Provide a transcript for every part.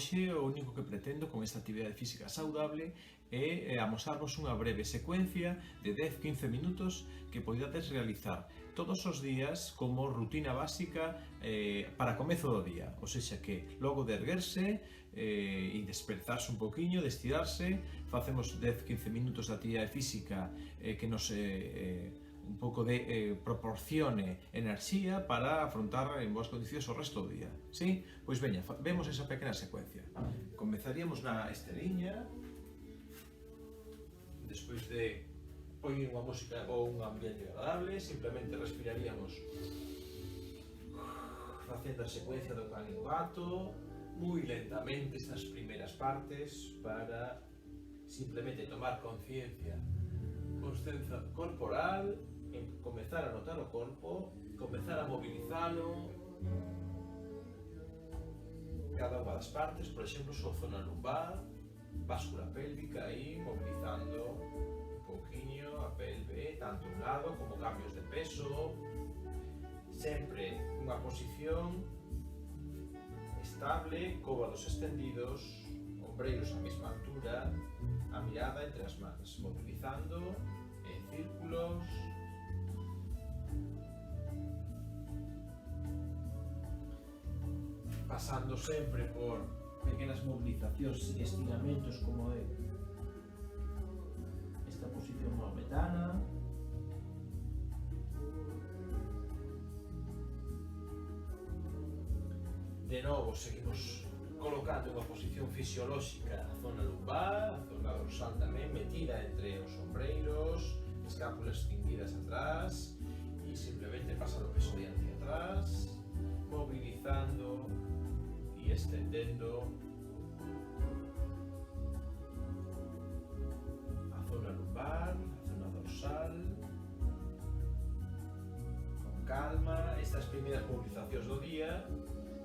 Hoxe o único que pretendo con esta actividade física saudable é amosarvos unha breve secuencia de 10-15 minutos que poidades realizar todos os días como rutina básica para comezo do día. Ou seja que logo de erguerse e despertarse un poquinho, de estirarse, facemos 10-15 minutos de actividade física que nos un pouco de proporcione enerxía para afrontar en boas condicións o resto do día. Sí? Pois veña, vemos esa pequena secuencia. Comezaríamos na esteriña, despois de poñer unha música ou un ambiente agradable, simplemente respiraríamos facendo a secuencia do can e do gato, moi lentamente estas primeiras partes para simplemente tomar conciencia corporal, comezar a notar o corpo, comezar a movilizalo, cada unha das partes, por exemplo, a zona lumbar, báscula pélvica aí, movilizando un pouquiño a pelve, tanto un lado como cambios de peso, sempre unha posición estable, cóbados extendidos, ombreiros á mesma altura, a mirada entre as mans, movilizando en círculos, pasando sempre por pequenas movilizacións e estiramentos como é esta posición maometana. De novo seguimos colocando unha posición fisiolóxica a zona lumbar, a zona dorsal tamén, metida entre os ombreiros, escápulas extendidas atrás e simplemente pasar o peso diante e atrás, movilizando e extendendo a zona lumbar, a zona dorsal, con calma. Estas primeiras movilizacións do día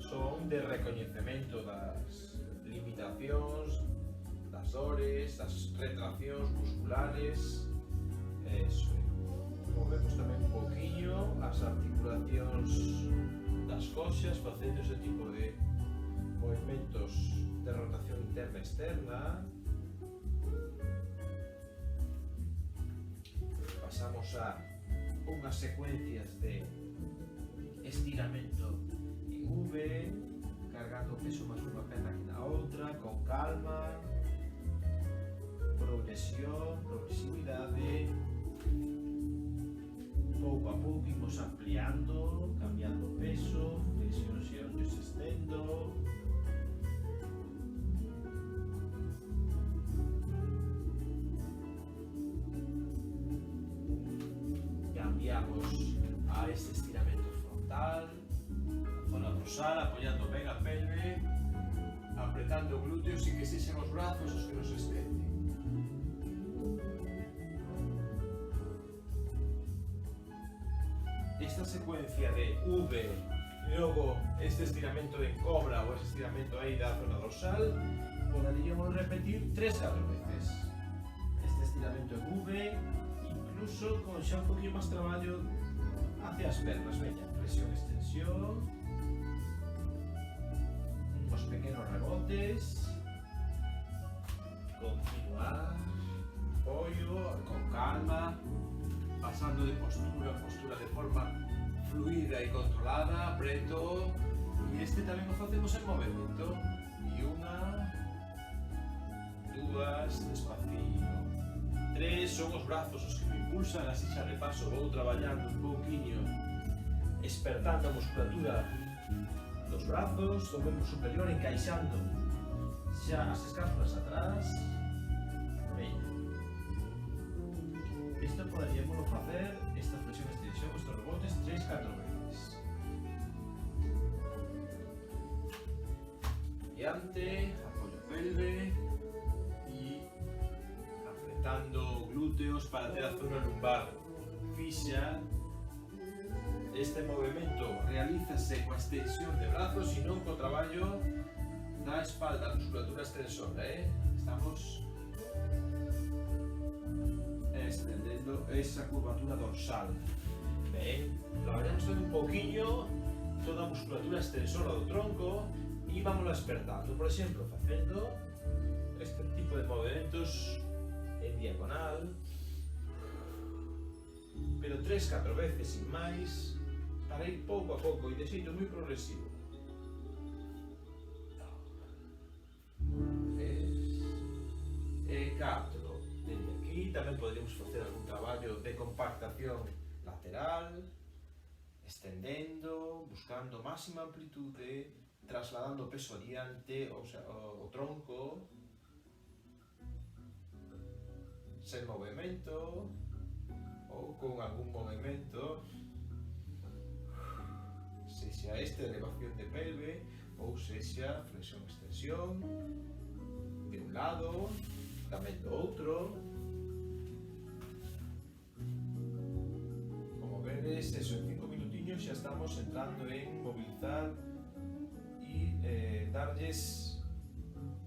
son de recoñecemento das limitacións, das dores, das retraccións musculares. Eso. Movemos tamén un pouquiño as articulacións das coxas, facendo ese tipo de movimentos de rotación interna e externa. Pasamos a unhas secuencias de estiramento en V, cargando o peso máis unha perna que na outra, con calma, progresividade. Pouco a pouco imos ampliando, cambiando o peso, flexión e onde se estendo. Cambiamos a este estiramento frontal, a zona dorsal, apoiando ben a pelve, apretando glúteos e que sexan os brazos os que nos estenden. Esta secuencia de V e logo este estiramento en cobra ou este estiramento aí da zona dorsal poderíamos repetir 3-4 veces. Este estiramento en V, incluso con xa un poquinho máis traballo hacia as pernas. Veña, flexión, extensión, unos pequenos rebotes, continuar, apoio, con calma, pasando de postura a postura de forma fluida e controlada, apreto, e este tamén o facemos en movimento, e unha, dúas, despaciño, 3, son os brazos os que me impulsan, así xa de paso vou traballando un pouquiño, espertando a musculatura dos brazos, do membro superior, encaixando xa as escápulas atrás. Veña. Isto poderíamos facer, esta flexión e extensión, estes rebotes, 3-4 veces. Diante, apoio pelve e apretando glúteos para ter a zona lumbar fixa. Este movimento realízase coa extensión de brazos e non co traballo da espalda, a musculatura extensora. Estamos extendendo esa curvatura dorsal. Ben, traballamos tamén un pouquiño toda a musculatura extensora do tronco e E vamos despertando, por exemplo, facendo este tipo de movimentos en diagonal, pero 3-4 veces sin máis, para ir pouco a pouco e de xeito moi progresivo. E 4. Dende aquí tamén poderíamos facer algún traballo de compactación lateral, estendendo, buscando máxima amplitude, trasladando o peso adiante, o tronco, sen movimento, ou con algún movimento, sexa esta elevación de pelve, ou sexa flexión-extensión, de un lado, tamén do outro. Como vedes, eso, en 5 minutiños xa estamos entrando en movilizar e darlles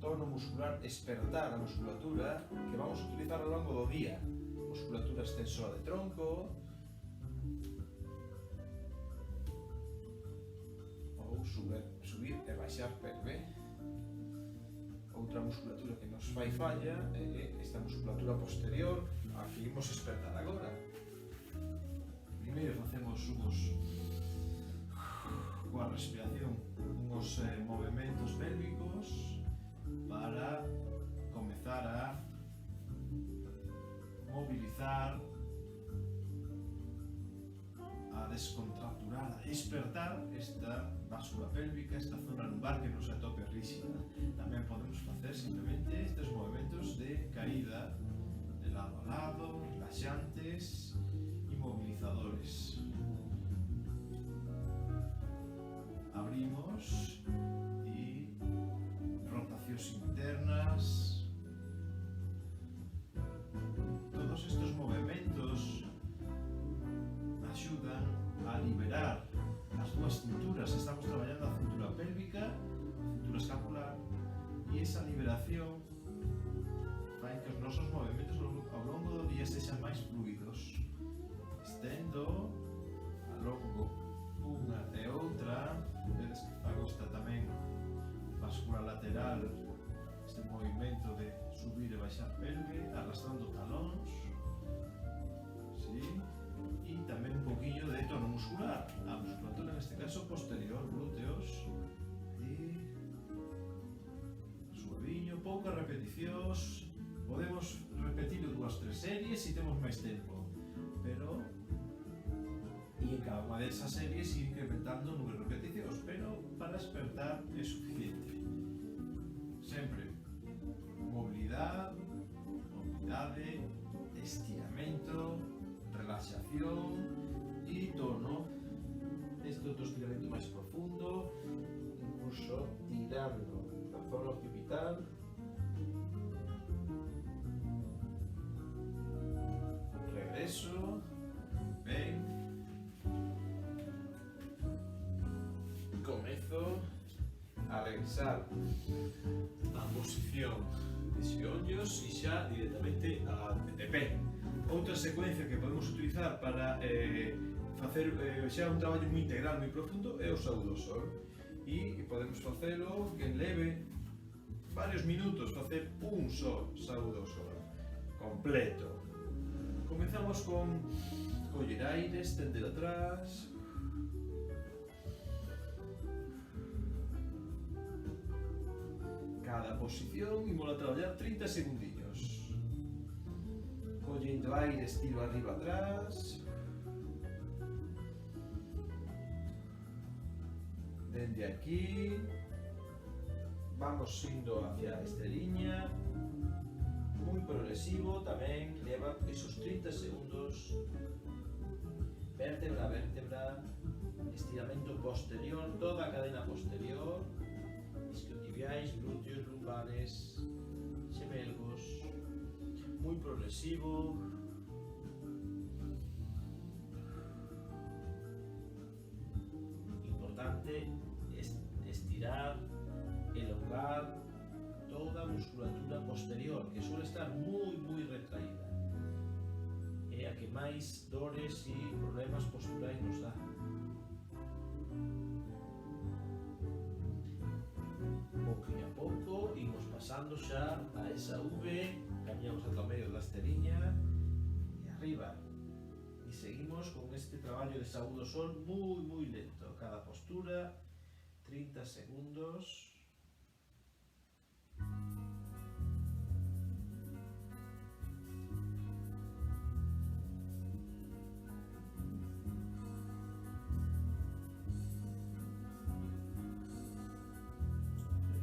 tono muscular, despertar a musculatura que vamos a utilizar ao longo do día. Musculatura extensora de tronco, ou subir e baixar pelve. Outra musculatura que nos fai falla é esta musculatura posterior, a que imos despertar agora. Primeiro facemos coa respiración uns movimentos pélvicos para comezar a movilizar, a descontracturar, a despertar esta báscula pélvica, esta zona lumbar que nos atope rígida. Tamén podemos facer simplemente estes movimentos de caída de lado a lado, relaxantes e movilizadores. Abrimos e rotacións internas. Todos estes movimentos axudan a liberar as dúas cinturas. Estamos traballando a cintura pélvica, a cintura escapular, e esa liberación fai que os nosos movimentos ao longo do día sexan máis fluidos. Estendo a longo unha e outra. Vedes que fago esta tamén báscula lateral, este movimento de subir e baixar pelve, arrastrando talóns, ¿sí? E tamén un poquinho de tono muscular, a musculatura neste caso posterior, glúteos, e suaviño, poucas repeticións. Podemos repetirlo 2-3 series se temos máis tempo, pero e en cada unha desas series ir incrementando o número de repeticións, pero para despertar é suficiente. Sempre mobilidade, estiramento, relaxación e tono. Este outro estiramento máis profundo, incluso tirando a zona occipital. Regreso. Ben. Comezo a regresar a posición de xeonllos e xa directamente de pé. Outra secuencia que podemos utilizar para facer xa un traballo moi integral, moi profundo, é o saúdo sol. E podemos facelo que leve varios minutos, facer un só saúdo sol completo. Comezamos con coller aire, estender atrás. Cada posición imos a traballar 30 segundiños. Collendo aire, estiro arriba atrás. Dende aquí vamos indo hacia esta liña, moi progresivo tamén, leva esos 30 segundos, vértebra a vértebra, estiramento posterior, toda a cadena posterior, isquiotibiais, glúteos, lumbares, xemelgos, moi progresivo. Importante estirar, elongar toda a musculatura posterior, que suele estar moi retraída. É a que máis dores e problemas posturais nos dá. pasando xa a esa V, camiñamos ata o medio da esteriña e arriba. E seguimos con este traballo de saúdo sol moi lento. Cada postura, 30 segundos.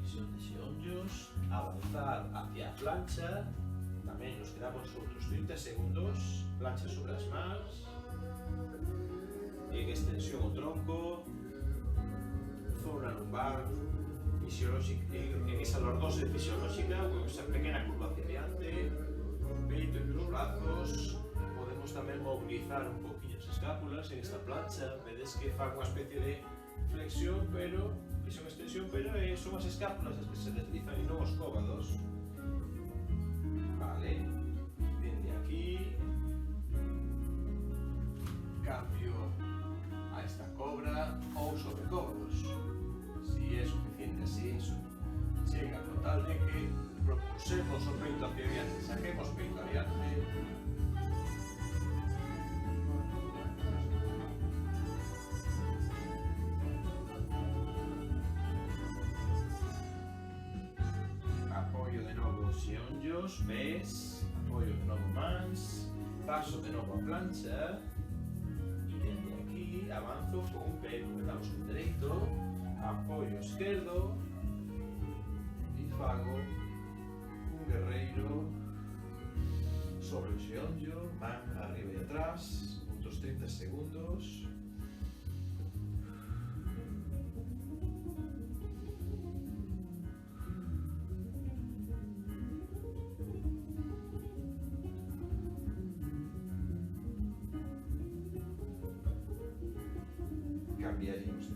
Flexión de xeonllos, avanzar hacia a plancha. Tamén nos quedamos outros 30 segundos, plancha sobre as mans, en extensión o tronco, zona lumbar, en esa lordose fisiolóxica, con esa pequena curva hacia adiante, peito entre os brazos. Podemos tamén movilizar un poquinho as escápulas en esta plancha, vedes que fan unha especie de flexión, extensión, pero son as escápulas as que se deslizan e non os cóbados. Vale, dende aquí cambio a esta cobra ou sobre cóbados, si é suficiente así. Chega con tal de que propulsemos o peito hacia adiante, saquemos o peito adiante. Apoio de novo os xeonllos, pés, apoio de novo mans, paso de novo a plancha e dende aquí avanzo con un pé, comenzamos con dereito, apoio esquerdo e fago un guerreiro sobre o xeonllo, man arriba e atrás, outros 30 segundos. Cambiaríamos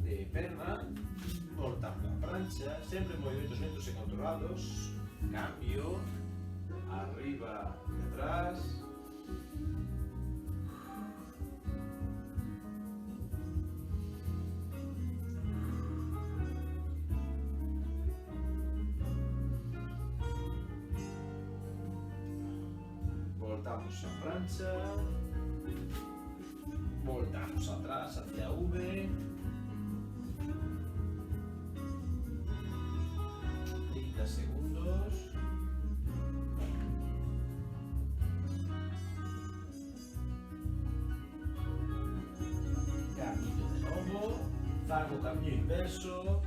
de perna, voltando a plancha, sempre movimentos lentos e controlados, cambio, arriba e atrás, voltamos a plancha, voltamos atrás hacia V, 30 segundos, camiño de novo, fago o camiño inverso,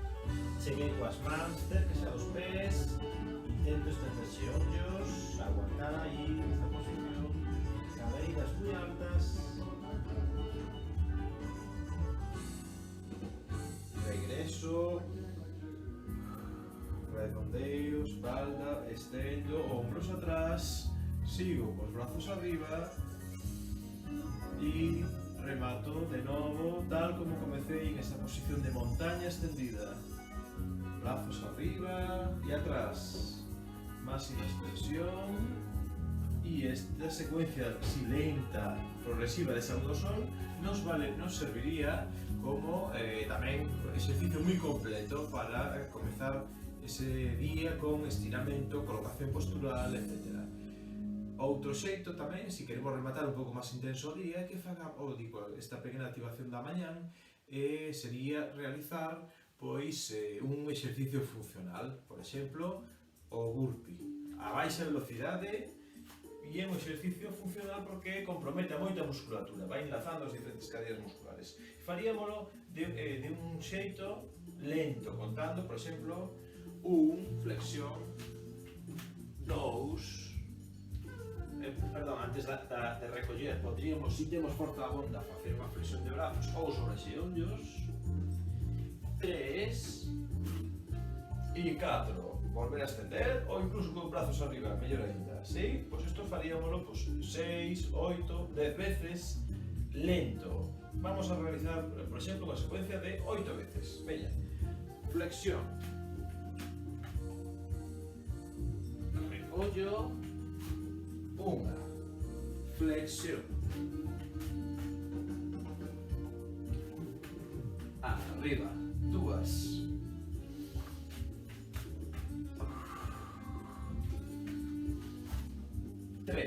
cheguei coas mans, cerca dos pés, intento extender xeonllos, aguantar aí nesta posición, cadeiras moi altas. Regreso, redondeo, espalda, estendo, hombros atrás, sigo cos brazos arriba e remato de novo tal como comecei en esa posición de montaña extendida. Brazos arriba e atrás, máxima extensión, e esta secuencia así lenta, progresiva de saúdo sol nos serviría como tamén exercicio moi completo para comezar ese día con estiramento, colocación postural, etc. Outro xeito tamén, se queremos rematar un pouco máis intenso o día, que faga esta pequena activación da mañán, sería realizar un exercicio funcional, por exemplo, o burpee a baixa velocidade. E é un exercicio funcional porque compromete moita musculatura, vai enlazando as diferentes cadeas musculares. Faríamolo de un xeito lento, contando, por exemplo, 1, flexión, 2, antes de recoller, podríamos, se temos forza abonda, facer unha flexión de brazos ou sobre xeonllos, 3 e 4. Volver a extender ou incluso con brazos arriba, mellor ainda, sí? Pois isto faríamolo 6, 8, 10 veces lento. Vamos a realizar, por exemplo, unha secuencia de 8 veces. Veña, flexión, recollo, 1, flexión, arriba, 2,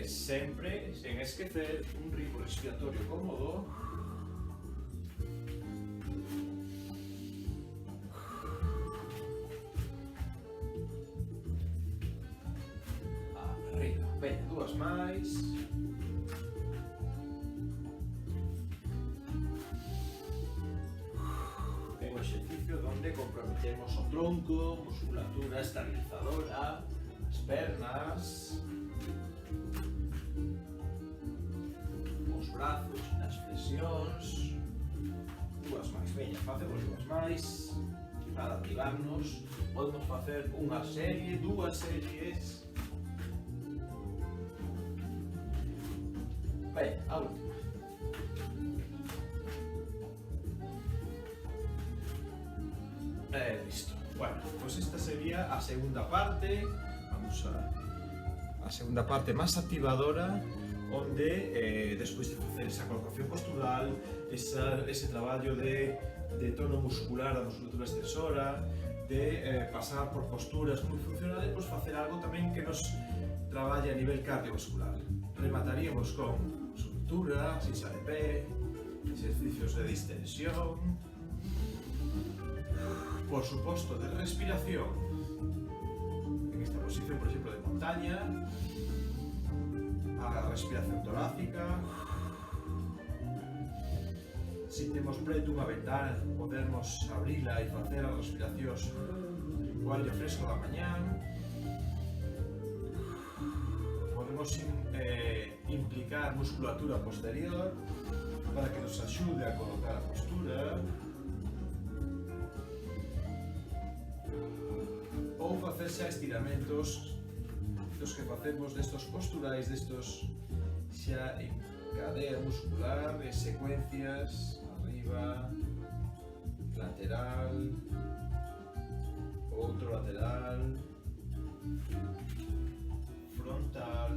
sempre, sen esquecer, un ritmo respiratorio cómodo. Arriba, veña, dúas máis. É un exercicio onde comprometemos o tronco, musculatura estabilizadora, as pernas, os brazos, as flexións. Dúas máis, veña, facemos dúas máis para activarnos. Podemos facer unha serie, dúas series. Veña, a última. Listo. Bueno, pues esta sería a segunda parte. Vamos a segunda parte más activadora, onde despois de facer esa colocación postural, ese traballo de tono muscular da musculatura extensora, de pasar por posturas moi funcionales, pues facer algo tamén que nos traballe a nivel cardiovascular. Remataríamos con soltura, sisa de pé, exercicios de distensión, por suposto de respiración, en esta posición, por ejemplo, de montaña, a respiración torácica. Si temos preto unha ventana, podemos abrila e facer as respiracións co aire fresco da mañán. Podemos implicar musculatura posterior para que nos axude a colocar a postura. Ou facer xa estiramentos dos que facemos destos posturais, destos xa en cadea muscular, en secuencias, arriba, lateral, outro lateral, frontal,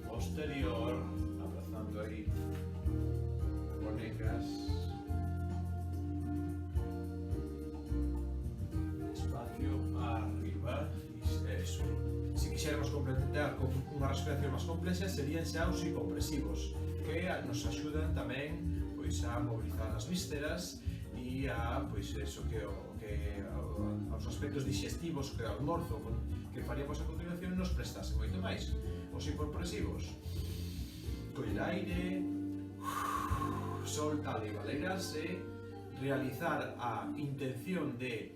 posterior, abrazando aí conecas, espacio arriba. Eso. Si quixéramos complementar con unha respiración máis complexa, serían xa os hipopresivos, que nos axudan tamén pois a mobilizar as vísceras e a pois eso aos aspectos digestivos que o almorzo que faríamos a continuación nos prestase moito máis. Os hipopresivos, coller aire, soltar e valerarse, realizar a intención de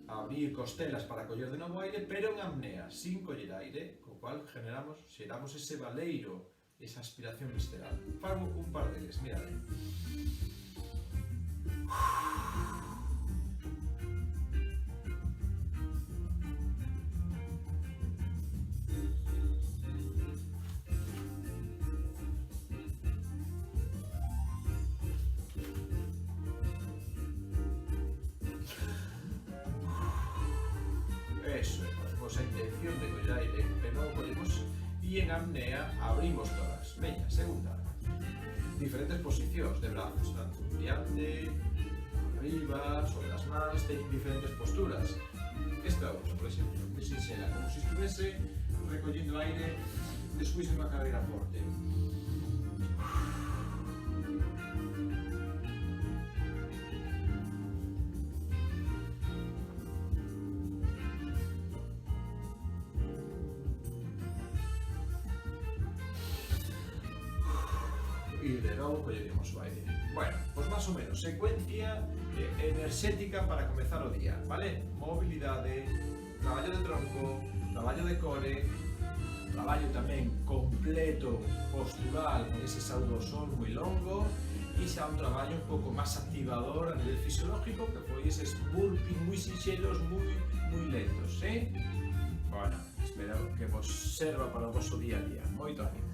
abrir costelas para coller de novo aire, pero en apnea, sin coller aire, co cual xeramos ese valeiro, esa aspiración visceral. Fago un par deles, mirade. Eso, facemos a intención de coller aire, pero non podemos, e en apnea abrimos tórax. Veña, segunda. Diferentes posicións de brazos, tanto diante, arriba, sobre as mans, teñen diferentes posturas. Esta outra, por exemplo, que se xera como se estuvese recollendo aire despois de unha carreira forte. E de novo colleremos o aire. Bueno, pues más o menos, secuencia enerxética para comezar o día, vale? Mobilidade, traballo de tronco, traballo de core, traballo tamén completo postural con ese saudosón moi longo, e xa un traballo un pouco máis activador a nivel fisiológico, que foi eses burpees moi sinxelos, moi lentos, eh? Bueno, espero que vos serva para o vosso día a día. Moito ánimo.